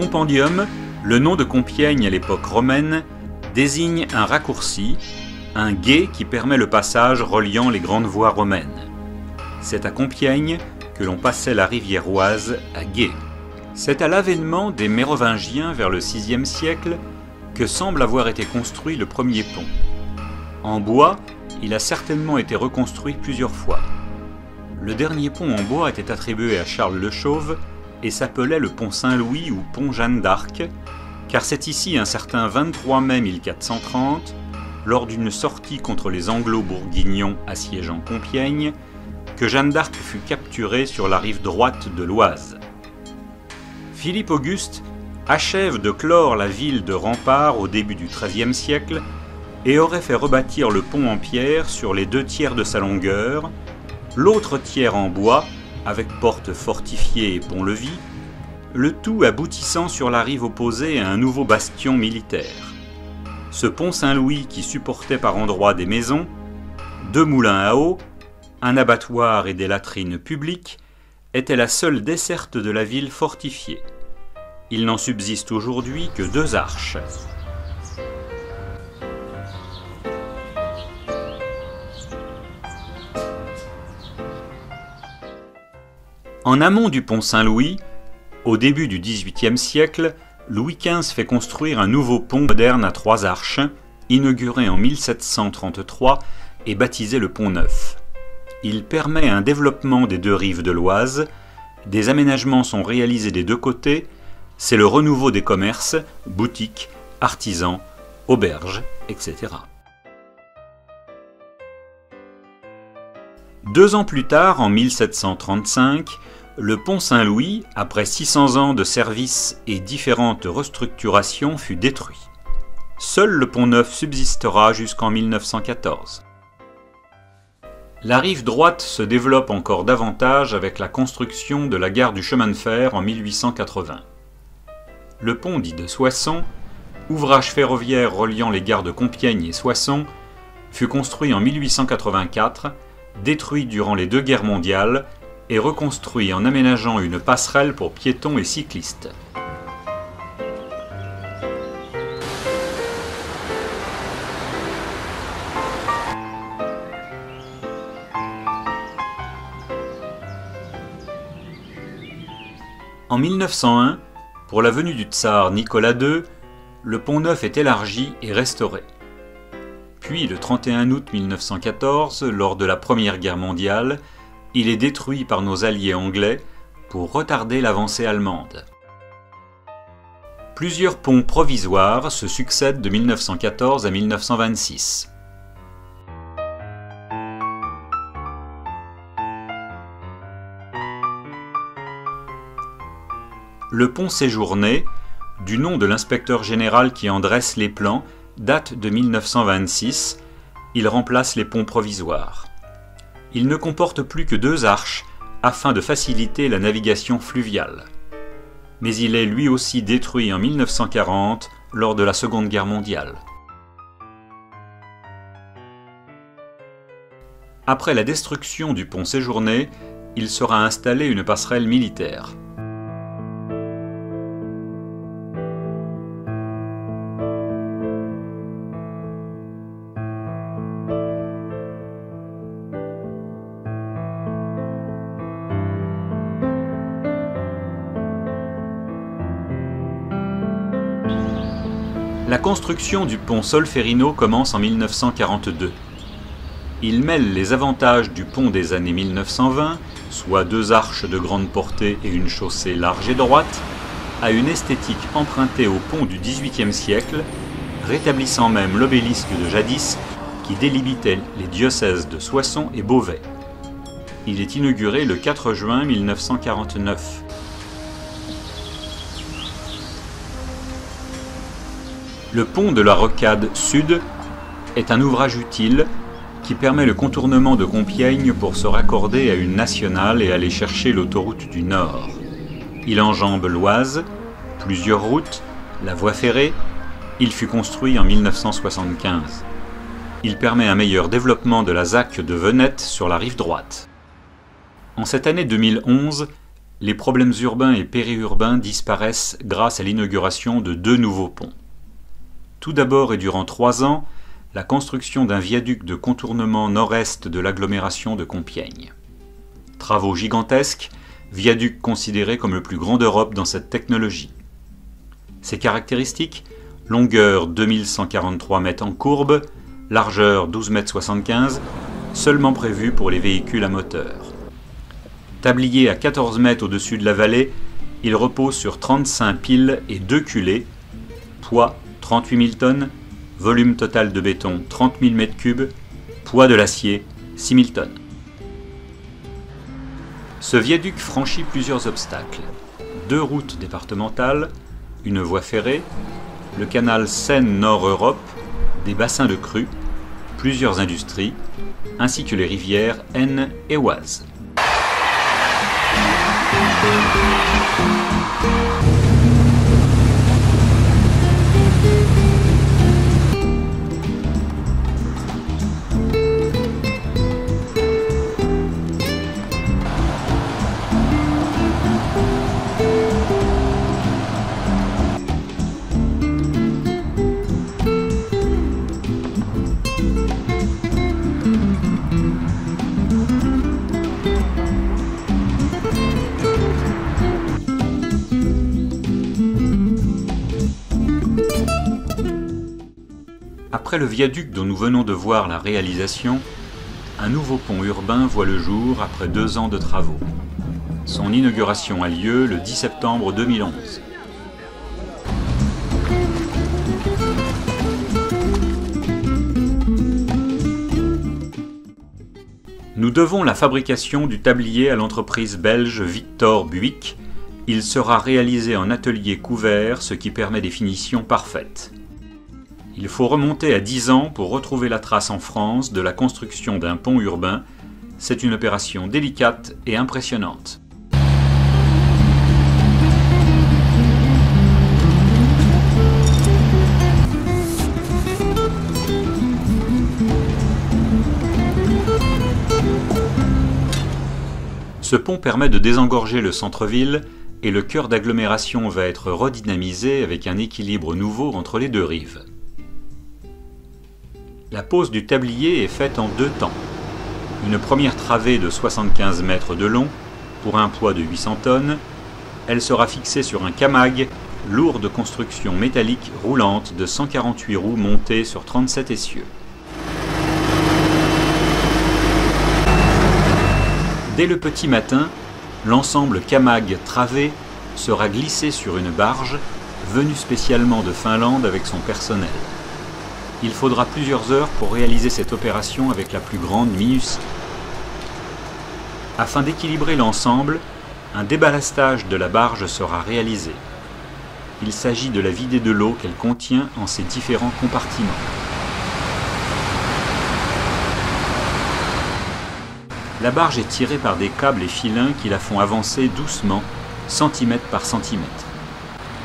Compendium, le nom de Compiègne à l'époque romaine, désigne un raccourci, un gué qui permet le passage reliant les grandes voies romaines. C'est à Compiègne que l'on passait la rivière Oise à gué. C'est à l'avènement des Mérovingiens vers le VIe siècle que semble avoir été construit le premier pont. En bois, il a certainement été reconstruit plusieurs fois. Le dernier pont en bois était attribué à Charles Le Chauve et s'appelait le pont Saint-Louis ou pont Jeanne d'Arc, car c'est ici un certain 23 mai 1430, lors d'une sortie contre les Anglo-Bourguignons assiégeant Compiègne, que Jeanne d'Arc fut capturée sur la rive droite de l'Oise. Philippe Auguste achève de clore la ville de Rempart au début du XIIIe siècle et aurait fait rebâtir le pont en pierre sur les 2/3 de sa longueur, l'autre tiers en bois, avec porte fortifiée et pont-levis, le tout aboutissant sur la rive opposée à un nouveau bastion militaire. Ce pont Saint-Louis qui supportait par endroits des maisons, 2 moulins à eau, un abattoir et des latrines publiques, était la seule desserte de la ville fortifiée. Il n'en subsiste aujourd'hui que 2 arches. En amont du pont Saint-Louis, au début du XVIIIe siècle, Louis XV fait construire un nouveau pont moderne à 3 arches, inauguré en 1733 et baptisé le Pont Neuf. Il permet un développement des 2 rives de l'Oise, des aménagements sont réalisés des 2 côtés, c'est le renouveau des commerces, boutiques, artisans, auberges, etc. 2 ans plus tard, en 1735, le pont Saint-Louis, après 600 ans de service et différentes restructurations, fut détruit. Seul le pont Neuf subsistera jusqu'en 1914. La rive droite se développe encore davantage avec la construction de la gare du chemin de fer en 1880. Le pont dit de Soissons, ouvrage ferroviaire reliant les gares de Compiègne et Soissons, fut construit en 1884, détruit durant les 2 guerres mondiales et reconstruit en aménageant une passerelle pour piétons et cyclistes. En 1901, pour la venue du tsar Nicolas II, le pont Neuf est élargi et restauré. Puis, le 31 août 1914, lors de la Première Guerre mondiale, il est détruit par nos alliés anglais pour retarder l'avancée allemande. Plusieurs ponts provisoires se succèdent de 1914 à 1926. Le pont Séjourné, du nom de l'inspecteur général qui en dresse les plans, date de 1926, il remplace les ponts provisoires. Il ne comporte plus que 2 arches afin de faciliter la navigation fluviale. Mais il est lui aussi détruit en 1940 lors de la Seconde Guerre mondiale. Après la destruction du pont Séjourné, il sera installé une passerelle militaire. La construction du pont Solferino commence en 1942. Il mêle les avantages du pont des années 1920, soit 2 arches de grande portée et une chaussée large et droite, à une esthétique empruntée au pont du XVIIIe siècle, rétablissant même l'obélisque de jadis qui délimitait les diocèses de Soissons et Beauvais. Il est inauguré le 4 juin 1949. Le pont de la Rocade Sud est un ouvrage utile qui permet le contournement de Compiègne pour se raccorder à une nationale et aller chercher l'autoroute du Nord. Il enjambe l'Oise, plusieurs routes, la voie ferrée. Il fut construit en 1975. Il permet un meilleur développement de la ZAC de Venette sur la rive droite. En cette année 2011, les problèmes urbains et périurbains disparaissent grâce à l'inauguration de 2 nouveaux ponts. Tout d'abord et durant 3 ans, la construction d'un viaduc de contournement nord-est de l'agglomération de Compiègne. Travaux gigantesques, viaduc considéré comme le plus grand d'Europe dans cette technologie. Ses caractéristiques: longueur 2143 mètres en courbe, largeur 12,75 m, seulement prévu pour les véhicules à moteur. Tablier à 14 mètres au-dessus de la vallée, il repose sur 35 piles et 2 culées, poids 38 000 tonnes, volume total de béton 30 000 m3, poids de l'acier 6 000 tonnes. Ce viaduc franchit plusieurs obstacles: 2 routes départementales, une voie ferrée, le canal Seine-Nord-Europe, des bassins de crues, plusieurs industries, ainsi que les rivières Aisne et Oise. Après le viaduc dont nous venons de voir la réalisation, un nouveau pont urbain voit le jour après 2 ans de travaux. Son inauguration a lieu le 10 septembre 2011. Nous devons la fabrication du tablier à l'entreprise belge Victor Buick. Il sera réalisé en atelier couvert, ce qui permet des finitions parfaites. Il faut remonter à 10 ans pour retrouver la trace en France de la construction d'un pont urbain. C'est une opération délicate et impressionnante. Ce pont permet de désengorger le centre-ville et le cœur d'agglomération va être redynamisé avec un équilibre nouveau entre les 2 rives. La pose du tablier est faite en 2 temps. Une première travée de 75 mètres de long, pour un poids de 800 tonnes. Elle sera fixée sur un camag, lourde construction métallique roulante de 148 roues montées sur 37 essieux. Dès le petit matin, l'ensemble camag travé sera glissé sur une barge, venue spécialement de Finlande avec son personnel. Il faudra plusieurs heures pour réaliser cette opération avec la plus grande minutie. Afin d'équilibrer l'ensemble, un déballastage de la barge sera réalisé. Il s'agit de la vider de l'eau qu'elle contient en ses différents compartiments. La barge est tirée par des câbles et filins qui la font avancer doucement, centimètre par centimètre.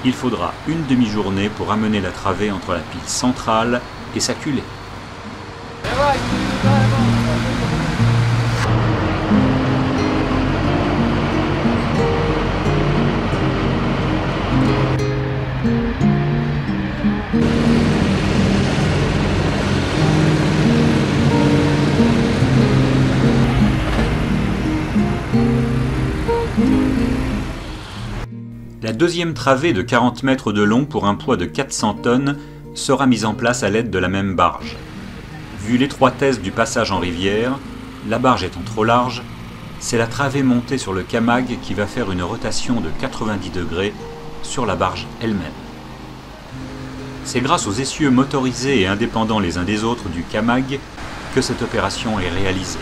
Il faudra une demi-journée pour amener la travée entre la pile centrale et sa culée. La deuxième travée de 40 mètres de long pour un poids de 400 tonnes sera mise en place à l'aide de la même barge. Vu l'étroitesse du passage en rivière, la barge étant trop large, c'est la travée montée sur le camag qui va faire une rotation de 90 degrés sur la barge elle-même. C'est grâce aux essieux motorisés et indépendants les uns des autres du camag que cette opération est réalisée.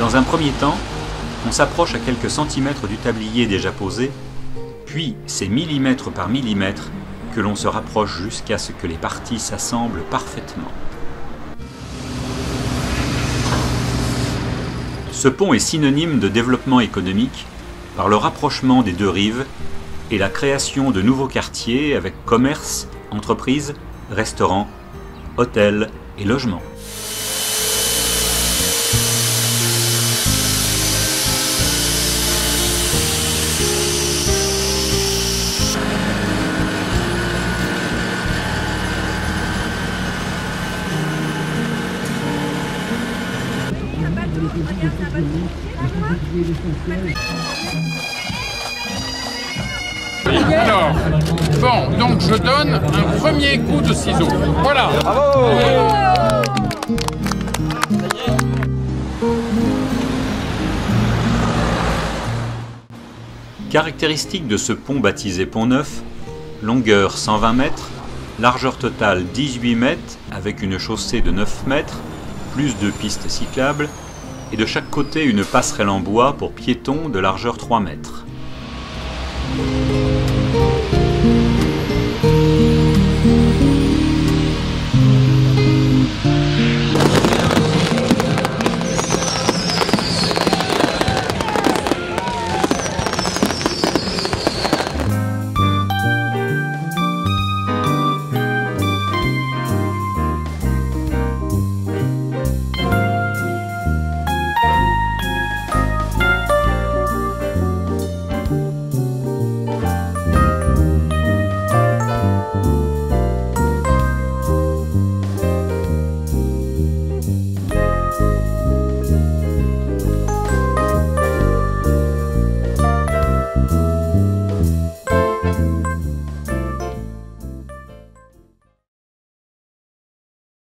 Dans un premier temps, on s'approche à quelques centimètres du tablier déjà posé, puis c'est millimètre par millimètre que l'on se rapproche jusqu'à ce que les parties s'assemblent parfaitement. Ce pont est synonyme de développement économique par le rapprochement des 2 rives et la création de nouveaux quartiers avec commerce, entreprises, restaurants, hôtels et logements. Alors, bon, donc je donne un premier coup de ciseau. Voilà. Bravo. Caractéristique de ce pont baptisé Pont Neuf, longueur 120 mètres, largeur totale 18 mètres avec une chaussée de 9 mètres, plus 2 pistes cyclables, et de chaque côté une passerelle en bois pour piétons de largeur 3 mètres.